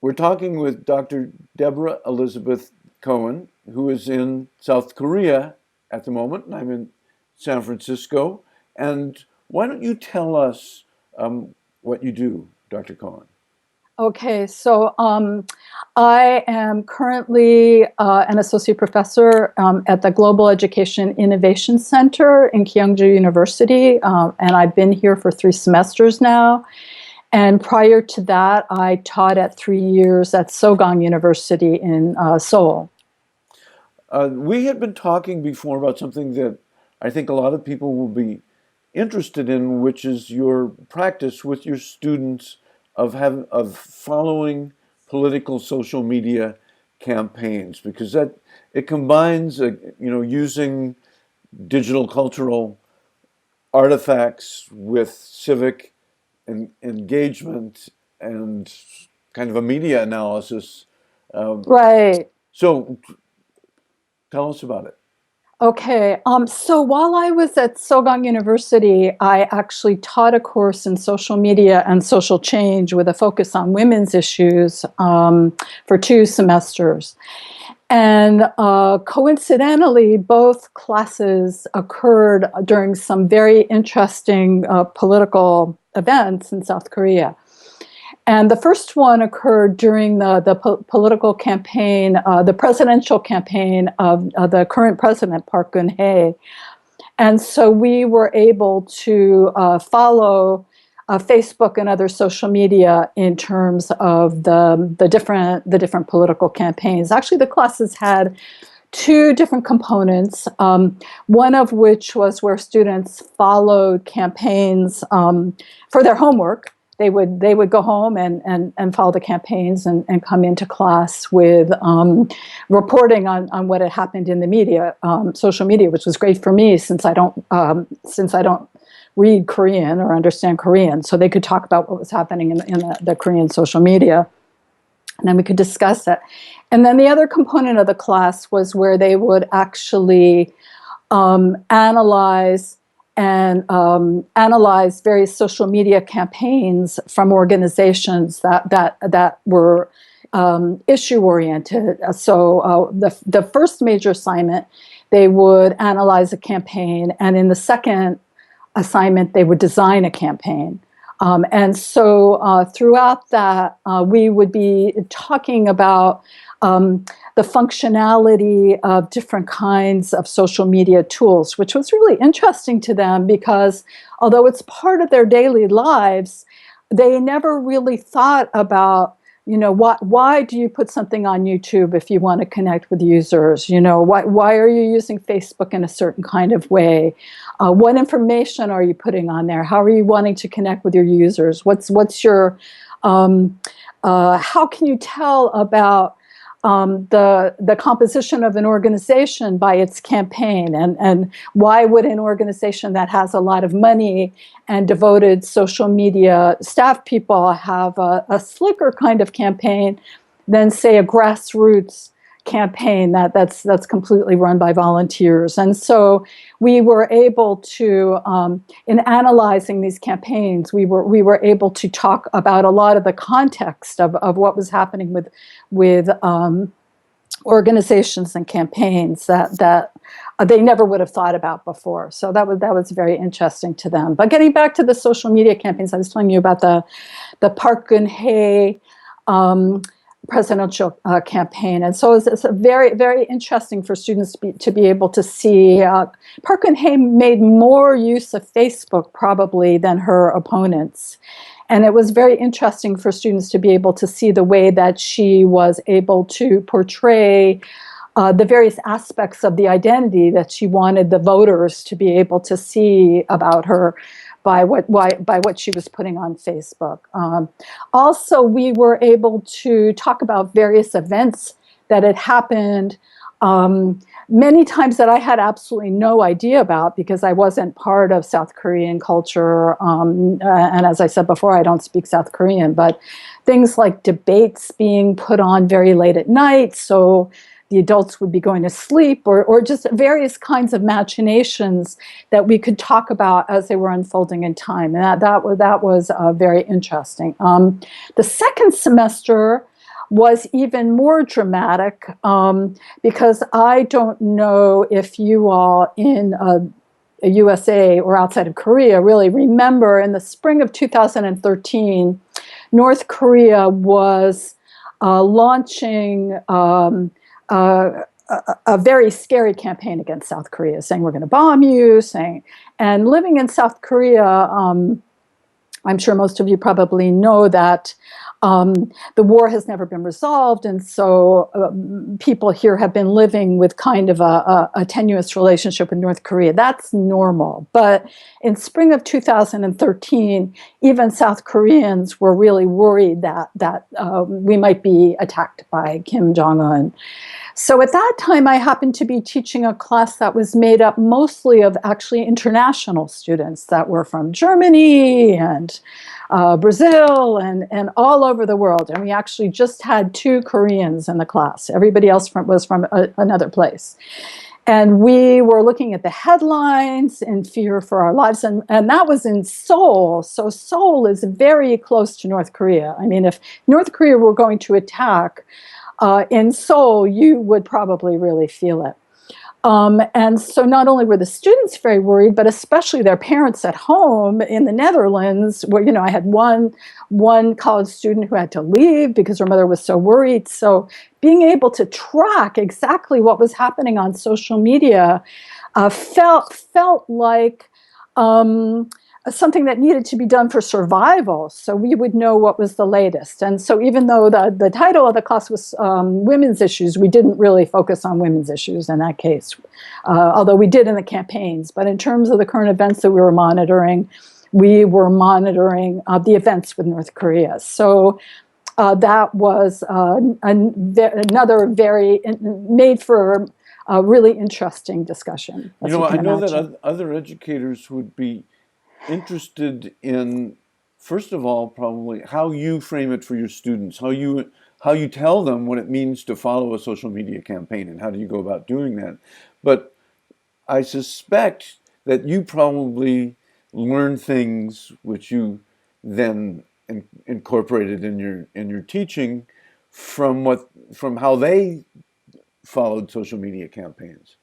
We're talking with Dr. Deborah Elizabeth Cohen, who is in South Korea at the moment, and I'm in San Francisco. And why don't you tell us what you do, Dr. Cohen? Okay, so I am currently an associate professor at the Global Education Innovation Center in Kyungju University, and I've been here for 3 semesters now. And prior to that, I taught at 3 years at Sogang University in Seoul. We had been talking before about something that I think a lot of people will be interested in, which is your practice with your students of following political social media campaigns, because that it combines using digital cultural artifacts with civic engagement and kind of a media analysis. Um, Right. so tell us about it. Okay. So while I was at Sogang University, I actually taught a course in social media and social change with a focus on women's issues for 2 semesters. And coincidentally, both classes occurred during some very interesting political events in South Korea. And the first one occurred during the political campaign, the presidential campaign of the current president, Park Geun-hye. And so we were able to follow Facebook and other social media in terms of the different political campaigns. Actually, the classes had 2 different components, one of which was where students followed campaigns for their homework. They would go home and follow the campaigns and come into class with reporting on what had happened in the media, social media, which was great for me since I don't read Korean or understand Korean, so they could talk about what was happening in the Korean social media, and then we could discuss it. And then the other component of the class was where they would actually analyze various social media campaigns from organizations that were issue oriented. So the first major assignment, they would analyze a campaign, and in the second assignment, they would design a campaign. And so throughout that, we would be talking about the functionality of different kinds of social media tools, which was really interesting to them because although it's part of their daily lives, they never really thought about, why do you put something on YouTube if you want to connect with users? Why are you using Facebook in a certain kind of way? What information are you putting on there? How are you wanting to connect with your users? What's your how can you tell about the composition of an organization by its campaign, and why would an organization that has a lot of money and devoted social media staff people have a slicker kind of campaign than, say, a grassroots campaign that's completely run by volunteers? And so we were able to, in analyzing these campaigns, we were able to talk about a lot of the context of what was happening with organizations and campaigns that they never would have thought about before. So that was very interesting to them. But getting back to the social media campaigns, I was telling you about the Park Geun-hye presidential campaign, and so it's a very, very interesting for students to be able to see. Park Geun-hye made more use of Facebook probably than her opponents. And it was very interesting for students to be able to see the way that she was able to portray the various aspects of the identity that she wanted the voters to be able to see about her by what she was putting on Facebook. Also, we were able to talk about various events that had happened many times that I had absolutely no idea about because I wasn't part of South Korean culture. And as I said before, I don't speak South Korean, but things like debates being put on very late at night, so the adults would be going to sleep, or just various kinds of machinations that we could talk about as they were unfolding in time. And that was very interesting. The second semester, was even more dramatic, because I don't know if you all in USA or outside of Korea really remember in the spring of 2013, North Korea was launching a very scary campaign against South Korea, saying we're going to bomb you, and living in South Korea, I'm sure most of you probably know that the war has never been resolved, and so people here have been living with kind of a tenuous relationship with North Korea. That's normal. But in spring of 2013, even South Koreans were really worried that we might be attacked by Kim Jong-un. So at that time, I happened to be teaching a class that was made up mostly of actually international students that were from Germany and Brazil and all over the world. And we actually just had 2 Koreans in the class. Everybody else was from another place. And we were looking at the headlines in fear for our lives. And that was in Seoul. So Seoul is very close to North Korea. I mean, if North Korea were going to attack, in Seoul, you would probably really feel it. And so not only were the students very worried, but especially their parents at home in the Netherlands, where, I had one college student who had to leave because her mother was so worried. So being able to track exactly what was happening on social media felt like something that needed to be done for survival, so we would know what was the latest. And so even though the title of the class was women's issues, we didn't really focus on women's issues in that case, although we did in the campaigns. But in terms of the current events that we were monitoring the events with North Korea. So that was another made for a really interesting discussion, as you can I know imagine. that other educators would be interested in, first of all, probably how you frame it for your students, how you tell them what it means to follow a social media campaign, and how do you go about doing that. But I suspect that you probably learn things which you then incorporated in your teaching from how they followed social media campaigns.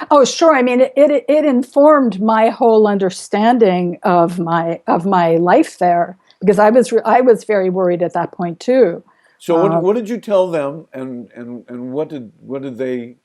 Oh, sure. I mean, it informed my whole understanding of my life there, because I was very worried at that point too. So what did you tell them, and what did they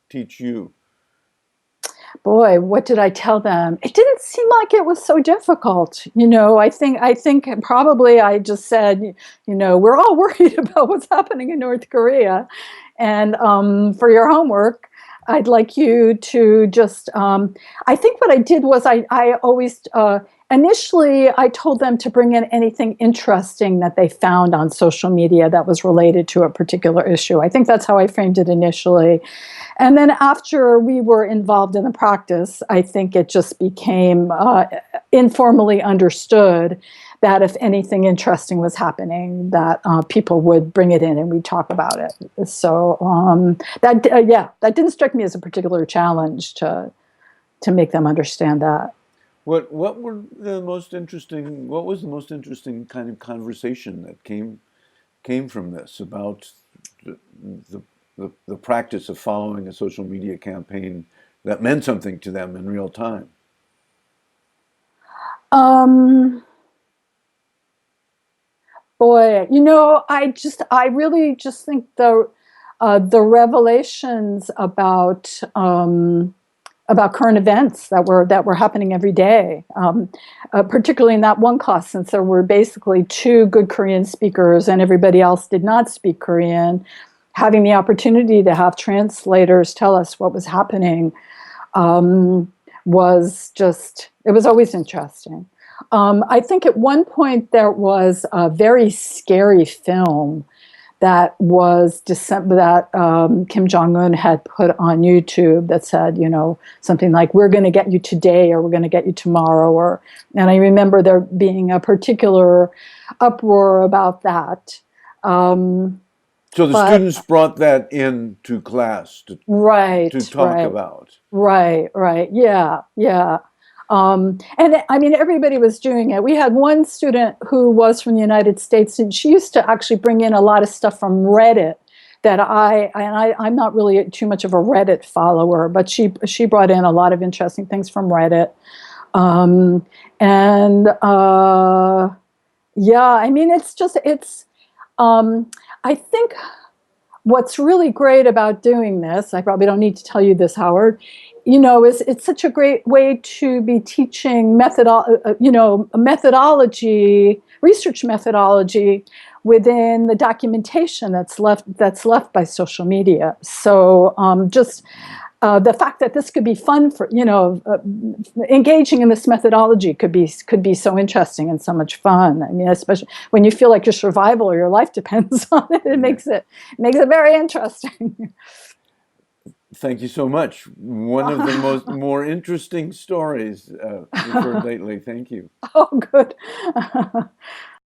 teach you? Boy, what did I tell them? It didn't seem like it was so difficult. I think probably I just said, we're all worried about what's happening in North Korea, and for your homework, I'd like you to just. I think what I did was I always. Initially, I told them to bring in anything interesting that they found on social media that was related to a particular issue. I think that's how I framed it initially. And then after we were involved in the practice, I think it just became informally understood that if anything interesting was happening, that people would bring it in and we'd talk about it. So that didn't strike me as a particular challenge to make them understand that. What was the most interesting kind of conversation that came from this about the, the practice of following a social media campaign that meant something to them in real time? Um, Boy, I really just think the revelations about current events that were happening every day, particularly in that one class, since there were basically 2 good Korean speakers and everybody else did not speak Korean, having the opportunity to have translators tell us what was happening um, it was always interesting. I think at one point there was a very scary film that Kim Jong-un had put on YouTube that said, something like, "We're going to get you today," or "We're going to get you tomorrow," and I remember there being a particular uproar about that. So the But students brought that into class to right, talk right. about. Right, right. Yeah, yeah. And I mean, everybody was doing it. We had one student who was from the United States, and she used to actually bring in a lot of stuff from Reddit that I'm not really too much of a Reddit follower, but she brought in a lot of interesting things from Reddit. Um, and yeah, I mean, um, I think what's really great about doing this, I probably don't need to tell you this, Howard, is it's such a great way to be teaching methodology, research methodology within the documentation that's left by social media. So just the fact that this could be fun for engaging in this methodology could be so interesting and so much fun. I mean, especially when you feel like your survival or your life depends on it, it Yeah. makes it very interesting. Thank you so much. One of the more interesting stories we've heard lately. Thank you. Oh, good.